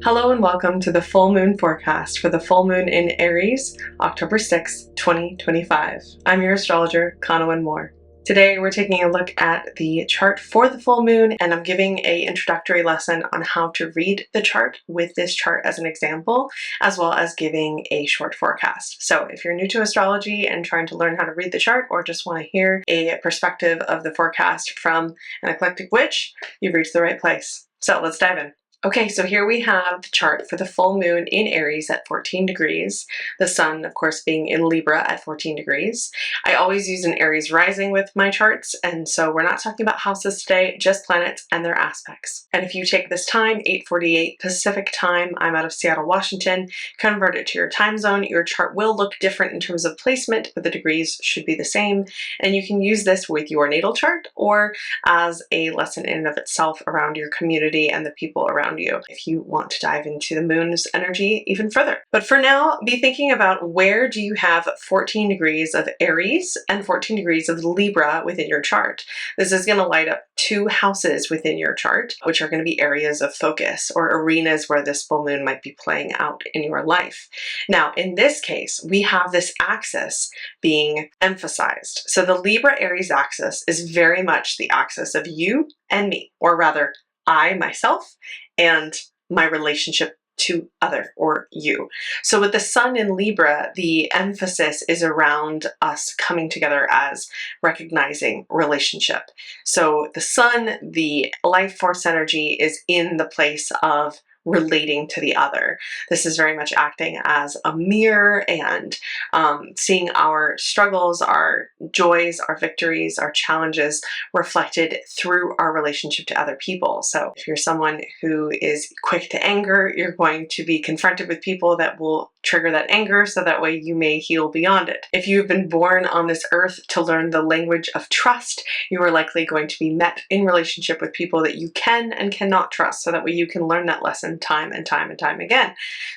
Hello and welcome to the full moon forecast for the full moon in Aries, October 6, 2025. I'm your astrologer, Cawnawyn Mor. Today we're taking a look at the chart for the full moon, and I'm giving an introductory lesson on how to read the chart with this chart as an example, as well as giving a short forecast. So if you're new to astrology and trying to learn how to read the chart, or just want to hear a perspective of the forecast from an eclectic witch, you've reached the right place. So let's dive in. Okay, so here we have the chart for the full moon in Aries at 14 degrees, the sun, of course, being in Libra at 14 degrees. I always use an Aries rising with my charts, and so we're not talking about houses today, just planets and their aspects. And if you take this time, 8:48 Pacific time, I'm out of Seattle, Washington, convert it to your time zone, your chart will look different in terms of placement, but the degrees should be the same, and you can use this with your natal chart or as a lesson in and of itself around your community and the people around you if you want to dive into the moon's energy even further. But for now, be thinking about where do you have 14 degrees of Aries and 14 degrees of Libra within your chart. This is going to light up two houses within your chart, which are going to be areas of focus or arenas where this full moon might be playing out in your life. Now, in this case, we have this axis being emphasized. So the Libra-Aries axis is very much the axis of you and me, or rather, I, myself, and my relationship to other or you. So with the sun in Libra, the emphasis is around us coming together as recognizing relationship. So the sun, the life force energy, is in the place of relating to the other. This is very much acting as a mirror and seeing our struggles, our joys, our victories, our challenges reflected through our relationship to other people. So if you're someone who is quick to anger, you're going to be confronted with people that will trigger that anger, so that way you may heal beyond it. If you've been born on this earth to learn the language of trust, you are likely going to be met in relationship with people that you can and cannot trust, so that way you can learn that lesson time and time and time again.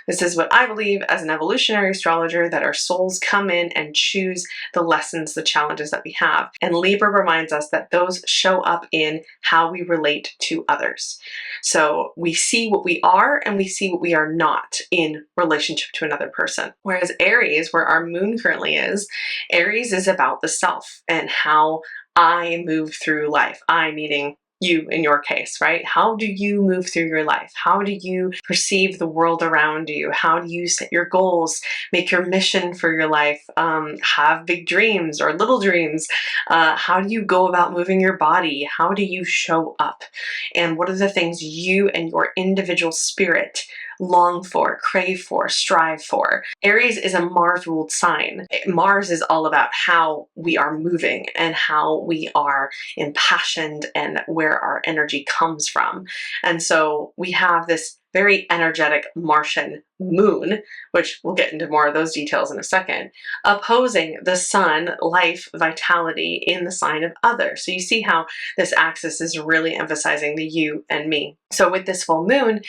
This is what I believe as an evolutionary astrologer, that our souls come in and choose the lessons, the challenges that we have. And Libra reminds us that those show up in how we relate to others. So we see what we are and we see what we are not in relationship to another person. Whereas Aries, where our moon currently is, Aries is about the self and how I move through life. I meaning you in your case, right? How do you move through your life? How do you perceive the world around you? How do you set your goals, make your mission for your life, have big dreams or little dreams? How do you go about moving your body? How do you show up? And what are the things you and your individual spirit long for, crave for, strive for? Aries is a Mars-ruled sign. Mars is all about how we are moving and how we are impassioned and where our energy comes from. And so we have this very energetic Martian moon, which we'll get into more of those details in a second, opposing the sun, life, vitality in the sign of other. So you see how this axis is really emphasizing the you and me. So with this full moon,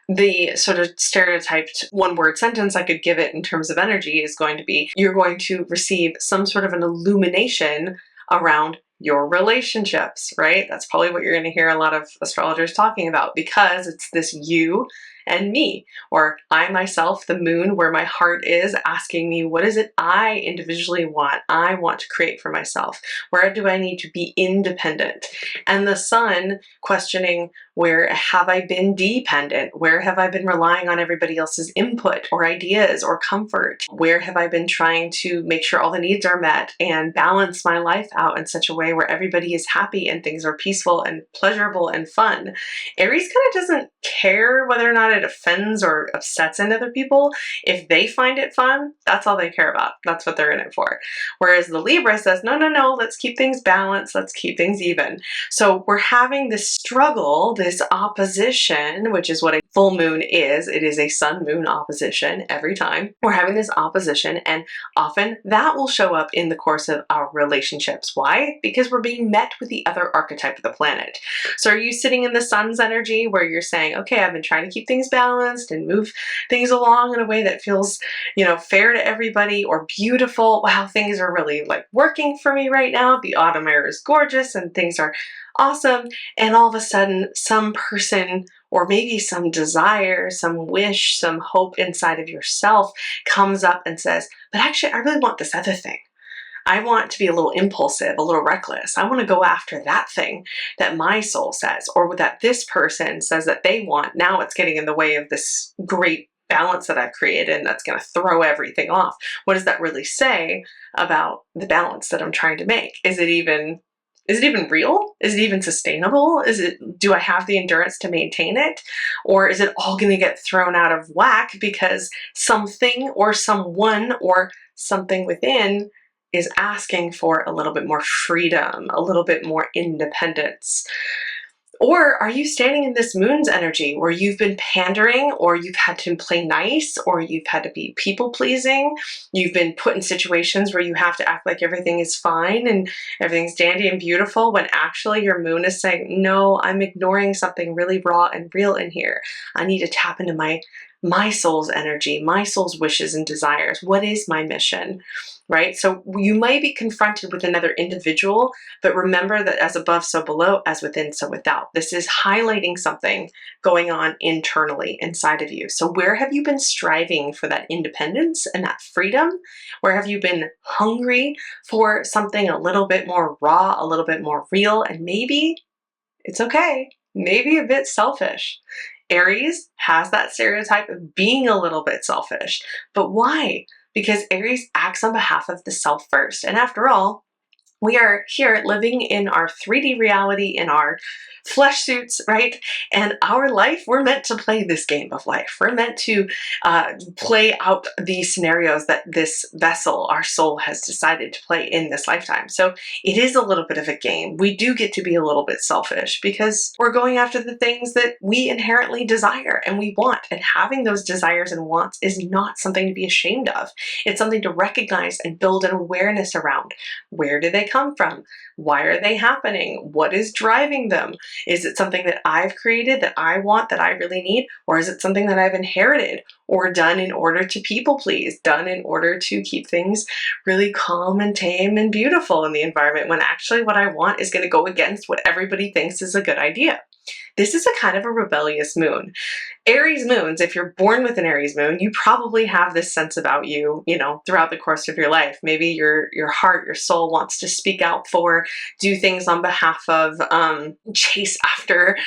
the sort of stereotyped one-word sentence I could give it in terms of energy is going to be, you're going to receive some sort of an illumination around your relationships, right? That's probably what you're going to hear a lot of astrologers talking about, because it's this you and me, or I myself, the moon, where my heart is asking me, what is it I individually want? I want to create for myself. Where do I need to be independent? And the sun questioning, where have I been dependent? Where have I been relying on everybody else's input or ideas or comfort? Where have I been trying to make sure all the needs are met and balance my life out in such a way where everybody is happy and things are peaceful and pleasurable and fun? Aries kind of doesn't care whether or not it offends or upsets other people. If they find it fun, that's all they care about. That's what they're in it for. Whereas the Libra says, no, no, no, let's keep things balanced. Let's keep things even. So we're having this struggle, this opposition, which is what a full moon is. It is a sun-moon opposition every time. We're having this opposition, and often that will show up in the course of our relationships. Why? Because we're being met with the other archetype of the planet. So are you sitting in the sun's energy where you're saying, okay, I've been trying to keep things balanced and move things along in a way that feels, fair to everybody or beautiful. Wow, things are really like working for me right now. The autumn air is gorgeous and things are awesome. And all of a sudden, some person or maybe some desire, some wish, some hope inside of yourself comes up and says, but actually, I really want this other thing. I want to be a little impulsive, a little reckless. I want to go after that thing that my soul says, or that this person says that they want. Now it's getting in the way of this great balance that I've created, and that's going to throw everything off. What does that really say about the balance that I'm trying to make? Is it even real? Is it even sustainable? Do I have the endurance to maintain it? Or is it all going to get thrown out of whack because something or someone or something within is asking for a little bit more freedom, a little bit more independence? Or are you standing in this moon's energy where you've been pandering, or you've had to play nice, or you've had to be people pleasing? You've been put in situations where you have to act like everything is fine and everything's dandy and beautiful, when actually your moon is saying, no, I'm ignoring something really raw and real in here. I need to tap into my soul's energy, my soul's wishes and desires. What is my mission? Right? So you might be confronted with another individual, but remember that as above, so below, as within, so without. This is highlighting something going on internally inside of you. So where have you been striving for that independence and that freedom? Where have you been hungry for something a little bit more raw, a little bit more real, and maybe it's okay, maybe a bit selfish? Aries has that stereotype of being a little bit selfish, but why? Because Aries acts on behalf of the self first. And after all, we are here living in our 3D reality, in our flesh suits, right? And our life, we're meant to play this game of life. We're meant to play out these scenarios that this vessel, our soul, has decided to play in this lifetime. So it is a little bit of a game. We do get to be a little bit selfish because we're going after the things that we inherently desire and we want. And having those desires and wants is not something to be ashamed of. It's something to recognize and build an awareness around. Where do they come from? Why are they happening? What is driving them? Is it something that I've created, that I want, that I really need? Or is it something that I've inherited or done in order to people please, done in order to keep things really calm and tame and beautiful in the environment, when actually what I want is going to go against what everybody thinks is a good idea? This is a kind of a rebellious moon. Aries moons, if you're born with an Aries moon, you probably have this sense about you, throughout the course of your life. Maybe your heart, your soul wants to speak out for, do things on behalf of, chase after,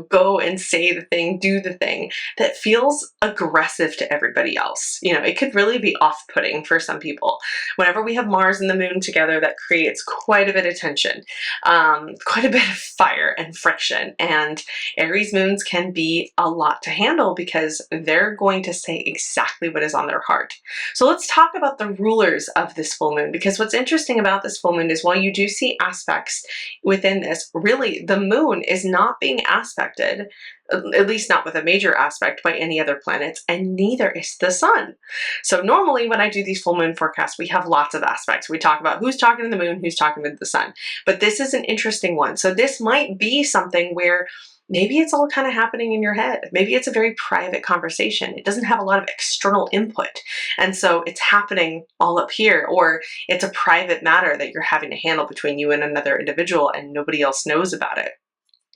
go and say the thing, do the thing that feels aggressive to everybody else. It could really be off-putting for some people. Whenever we have Mars and the moon together, that creates quite a bit of tension, quite a bit of fire and friction. And Aries moons can be a lot to handle because they're going to say exactly what is on their heart. So let's talk about the rulers of this full moon, because what's interesting about this full moon is while you do see aspects within this, really the moon is not being aspected, at least not with a major aspect, by any other planets, and neither is the sun. So normally when I do these full moon forecasts, we have lots of aspects. We talk about who's talking to the moon, who's talking to the sun. But this is an interesting one. So this might be something where maybe it's all kind of happening in your head. Maybe it's a very private conversation. It doesn't have a lot of external input. And so it's happening all up here, or it's a private matter that you're having to handle between you and another individual and nobody else knows about it.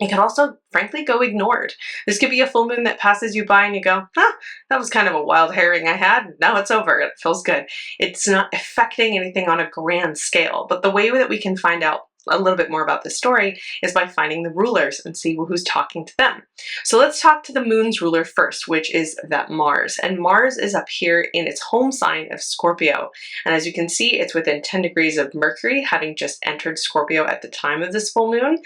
It can also, frankly, go ignored. This could be a full moon that passes you by and you go, that was kind of a wild herring I had. Now it's over. It feels good. It's not affecting anything on a grand scale. But the way that we can find out a little bit more about this story is by finding the rulers and see who's talking to them. So let's talk to the moon's ruler first, which is that Mars. And Mars is up here in its home sign of Scorpio. And as you can see, it's within 10 degrees of Mercury, having just entered Scorpio at the time of this full moon.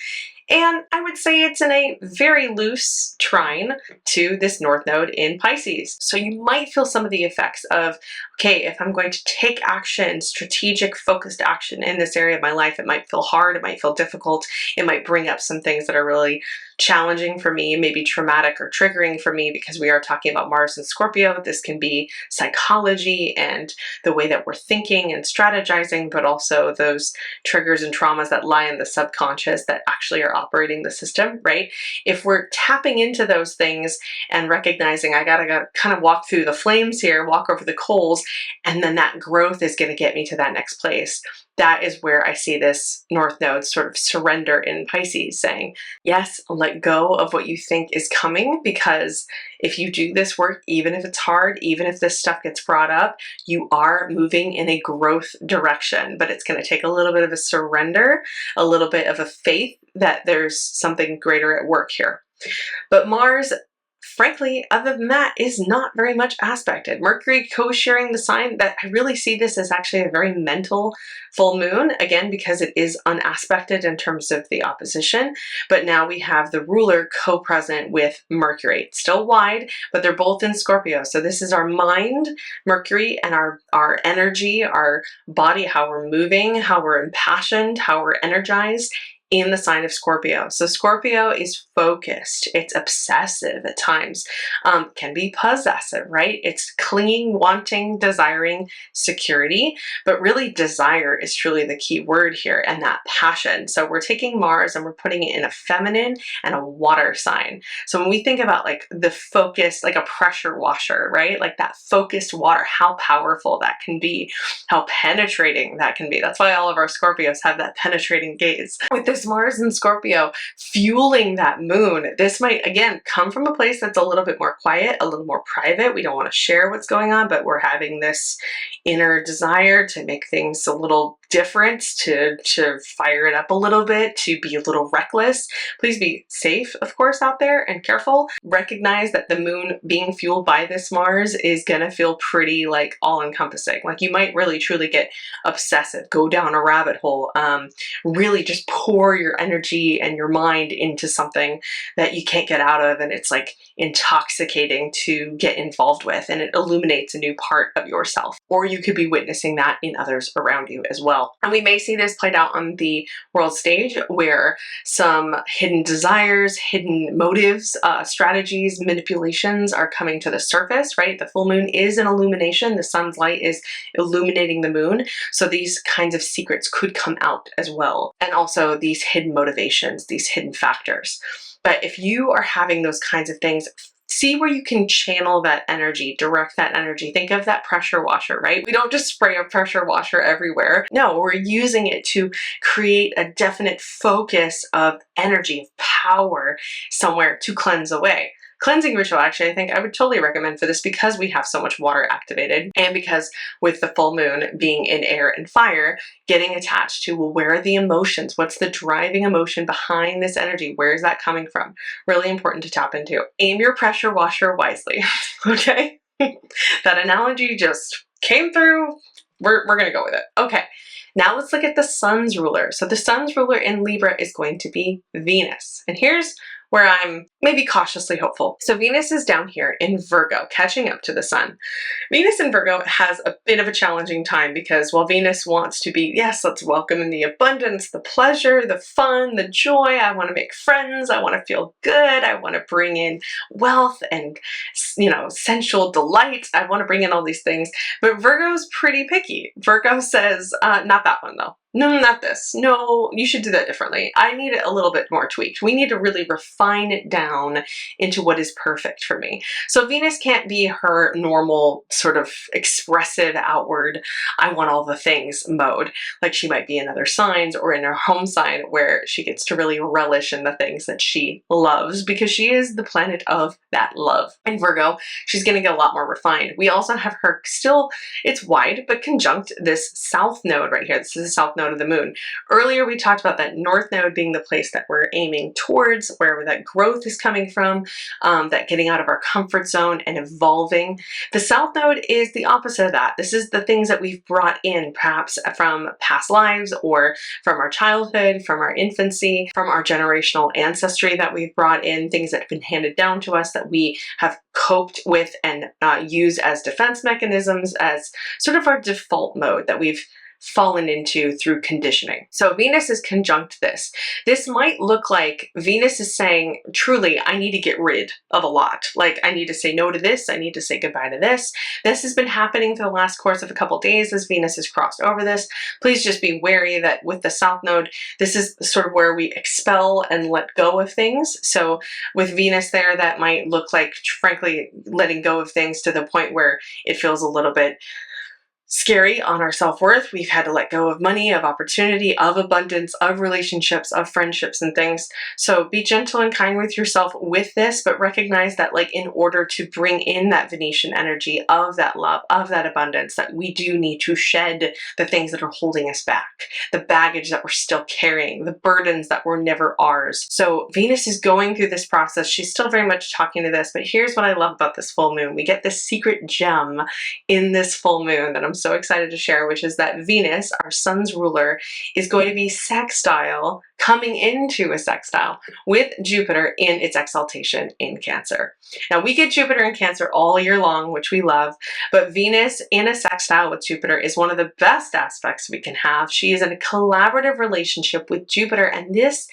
And I would say it's in a very loose trine to this North Node in Pisces. So you might feel some of the effects of, okay, if I'm going to take action, strategic, focused action in this area of my life, it might feel hard, it might feel difficult, it might bring up some things that are really challenging for me, maybe traumatic or triggering for me, because we are talking about Mars and Scorpio. This can be psychology and the way that we're thinking and strategizing, but also those triggers and traumas that lie in the subconscious that actually are operating the system, right? If we're tapping into those things and recognizing I gotta kind of walk through the flames here, walk over the coals, and then that growth is going to get me to that next place. That is where I see this North Node sort of surrender in Pisces, saying, yes, let go of what you think is coming, because if you do this work, even if it's hard, even if this stuff gets brought up, you are moving in a growth direction, but it's going to take a little bit of a surrender, a little bit of a faith that there's something greater at work here. But Mars, frankly, other than that, is not very much aspected. Mercury co-sharing the sign, that I really see this as actually a very mental full moon, again, because it is unaspected in terms of the opposition. But now we have the ruler co-present with Mercury. Still wide, but they're both in Scorpio. So this is our mind, Mercury, and our energy, our body, how we're moving, how we're impassioned, how we're energized, in the sign of Scorpio. So Scorpio is focused, it's obsessive at times, can be possessive, right? It's clinging, wanting, desiring security, but really desire is truly the key word here, and that passion. So we're taking Mars and we're putting it in a feminine and a water sign. So when we think about like the focus, like a pressure washer, right? Like that focused water, how powerful that can be, how penetrating that can be. That's why all of our Scorpios have that penetrating gaze. With this Mars in Scorpio fueling that moon, this might again come from a place that's a little bit more quiet, a little more private. We don't want to share what's going on, but we're having this inner desire to make things a little different, to fire it up a little bit, to be a little reckless. Please be safe, of course, out there, and careful. Recognize that the moon being fueled by this Mars is gonna feel pretty like all-encompassing. Like you might really truly get obsessive, go down a rabbit hole, really just pour your energy and your mind into something that you can't get out of, and it's like intoxicating to get involved with, and it illuminates a new part of yourself. Or you could be witnessing that in others around you as well. And we may see this played out on the world stage, where some hidden desires, hidden motives, strategies, manipulations are coming to the surface, right? The full moon is an illumination. The sun's light is illuminating the moon. So these kinds of secrets could come out as well. And also these hidden motivations, these hidden factors. But if you are having those kinds of things, see where you can channel that energy, direct that energy. Think of that pressure washer, right? We don't just spray a pressure washer everywhere. No, we're using it to create a definite focus of energy, of power somewhere to cleanse away. Cleansing ritual, actually, I think I would totally recommend for this, because we have so much water activated, and because with the full moon being in air and fire, getting attached to, well, where are the emotions? What's the driving emotion behind this energy? Where is that coming from? Really important to tap into. Aim your pressure washer wisely, okay? That analogy just came through. We're gonna go with it. Okay. Now let's look at the sun's ruler. So the sun's ruler in Libra is going to be Venus. And here's where I'm maybe cautiously hopeful. So Venus is down here in Virgo, catching up to the sun. Venus in Virgo has a bit of a challenging time, because while Venus wants to be, yes, let's welcome in the abundance, the pleasure, the fun, the joy, I want to make friends, I want to feel good, I want to bring in wealth and, you know, sensual delight, I want to bring in all these things, but Virgo's pretty picky. Virgo says, not that one though. No, not this. No, you should do that differently. I need it a little bit more tweaked. We need to really refine it down into what is perfect for me. So Venus can't be her normal sort of expressive outward, I want all the things mode, like she might be in other signs or in her home sign, where she gets to really relish in the things that she loves, because she is the planet of that love. In Virgo, she's going to get a lot more refined. We also have her still, it's wide, but conjunct this south node right here. This is the south node of the moon. Earlier we talked about that north node being the place that we're aiming towards, where that growth is coming from, that getting out of our comfort zone and evolving. The south node is the opposite of that. This is the things that we've brought in, perhaps from past lives, or from our childhood, from our infancy, from our generational ancestry that we've brought in, things that have been handed down to us that we have coped with and used as defense mechanisms, as sort of our default mode that we've fallen into through conditioning. So Venus is conjunct this. This might look like Venus is saying, truly, I need to get rid of a lot. Like, I need to say no to this. I need to say goodbye to this. This has been happening for the last course of a couple days as Venus has crossed over this. Please just be wary that with the South Node, this is sort of where we expel and let go of things. So with Venus there, that might look like, frankly, letting go of things to the point where it feels a little bit scary on our self-worth. We've had to let go of money, of opportunity, of abundance, of relationships, of friendships and things. So be gentle and kind with yourself with this, but recognize that, like, in order to bring in that Venetian energy of that love, of that abundance, that we do need to shed the things that are holding us back, the baggage that we're still carrying, the burdens that were never ours. So Venus is going through this process. She's still very much talking to this, but here's what I love about this full moon. We get this secret gem in this full moon that I'm so excited to share, which is that Venus, our sun's ruler, is going to be sextile, coming into a sextile with Jupiter in its exaltation in Cancer. Now, we get Jupiter in Cancer all year long, which we love, but Venus in a sextile with Jupiter is one of the best aspects we can have. She is in a collaborative relationship with Jupiter, and this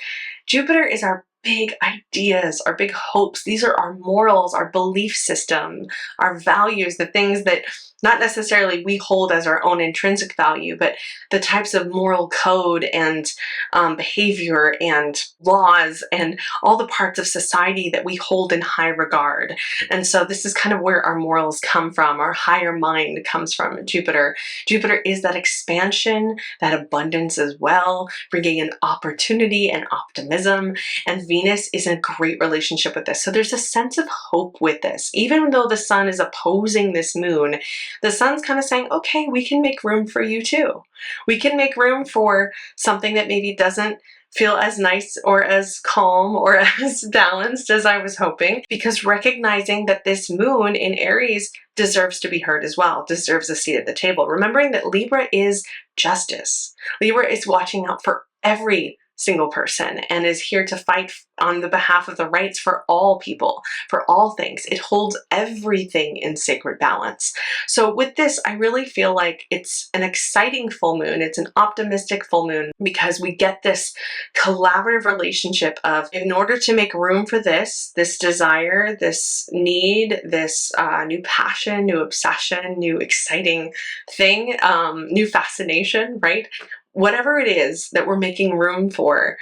Jupiter is our big ideas, our big hopes. These are our morals, our belief system, our values, the things that not necessarily we hold as our own intrinsic value, but the types of moral code and behavior and laws and all the parts of society that we hold in high regard. And so this is kind of where our morals come from. Our higher mind comes from Jupiter. Jupiter is that expansion, that abundance as well, bringing in opportunity and optimism. And Venus is in a great relationship with this. So there's a sense of hope with this. Even though the sun is opposing this moon, the sun's kind of saying, okay, we can make room for you too. We can make room for something that maybe doesn't feel as nice or as calm or as balanced as I was hoping, because recognizing that this moon in Aries deserves to be heard as well, deserves a seat at the table. Remembering that Libra is justice. Libra is watching out for every single person and is here to fight on the behalf of the rights for all people, for all things. It holds everything in sacred balance. So with this, I really feel like it's an exciting full moon. It's an optimistic full moon because we get this collaborative relationship of, in order to make room for this desire, this need, this new passion, new obsession, new exciting thing, new fascination, right? Whatever it is that we're making room for,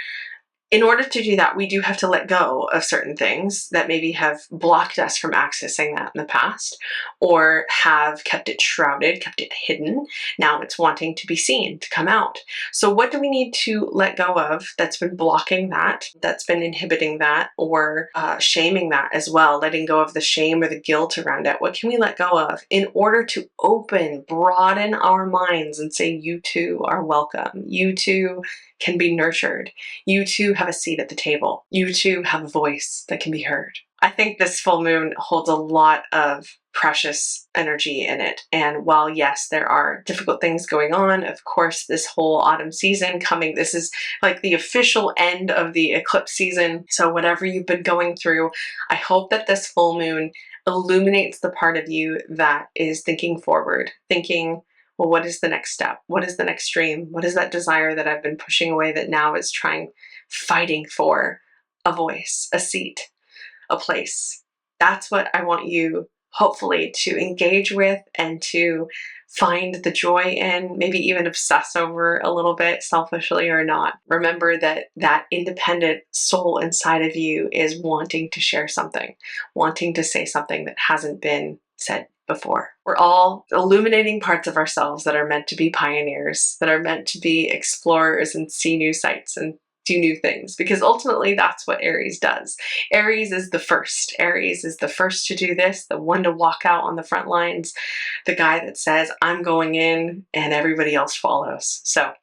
in order to do that, we do have to let go of certain things that maybe have blocked us from accessing that in the past, or have kept it shrouded, kept it hidden. Now it's wanting to be seen, to come out. So what do we need to let go of that's been blocking that, that's been inhibiting that, or shaming that as well, letting go of the shame or the guilt around it? What can we let go of in order to open, broaden our minds and say, you too are welcome. You too can be nurtured. You too have a seat at the table. You too have a voice that can be heard. I think this full moon holds a lot of precious energy in it. And while, yes, there are difficult things going on, of course, this whole autumn season coming, this is like the official end of the eclipse season. So whatever you've been going through, I hope that this full moon illuminates the part of you that is thinking forward, thinking, well, what is the next step? What is the next dream? What is that desire that I've been pushing away that now is fighting for a voice, a seat, a place? That's what I want you, hopefully, to engage with and to find the joy in, maybe even obsess over a little bit, selfishly or not. Remember that that independent soul inside of you is wanting to share something, wanting to say something that hasn't been said before. We're all illuminating parts of ourselves that are meant to be pioneers, that are meant to be explorers and see new sights and do new things, because ultimately that's what Aries does. Aries is the first. Aries is the first to do this, the one to walk out on the front lines, the guy that says, I'm going in and everybody else follows. So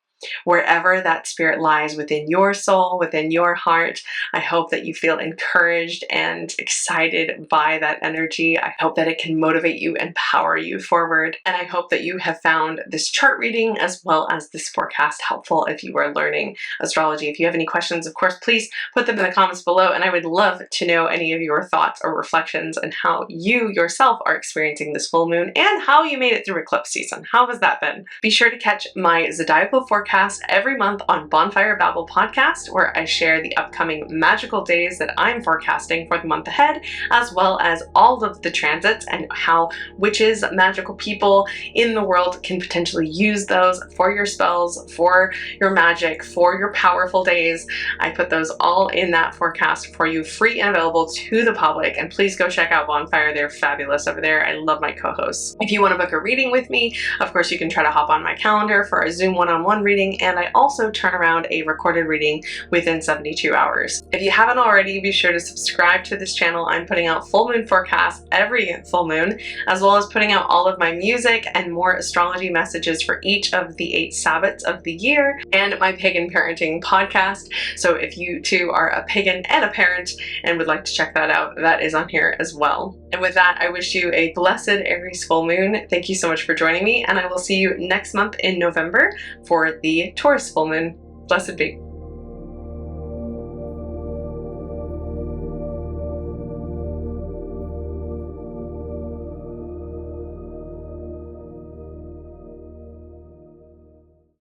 wherever that spirit lies within your soul, within your heart, I hope that you feel encouraged and excited by that energy. I hope that it can motivate you and power you forward. And I hope that you have found this chart reading as well as this forecast helpful if you are learning astrology. If you have any questions, of course, please put them in the comments below. And I would love to know any of your thoughts or reflections on how you yourself are experiencing this full moon and how you made it through eclipse season. How has that been? Be sure to catch my zodiacal forecast podcast every month on Bonfire Babble podcast, where I share the upcoming magical days that I'm forecasting for the month ahead, as well as all of the transits and how witches, magical people in the world can potentially use those for your spells, for your magic, for your powerful days. I put those all in that forecast for you, free and available to the public. And please go check out Bonfire. They're fabulous over there. I love my co-hosts. If you want to book a reading with me, of course, you can try to hop on my calendar for a Zoom one-on-one reading, and I also turn around a recorded reading within 72 hours. If you haven't already, be sure to subscribe to this channel. I'm putting out full moon forecasts every full moon, as well as putting out all of my music and more astrology messages for each of the 8 Sabbats of the year, and my pagan parenting podcast. So if you too are a pagan and a parent and would like to check that out, that is on here as well. And with that, I wish you a blessed Aries full moon. Thank you so much for joining me, and I will see you next month in November for the Taurus full moon. Blessed be.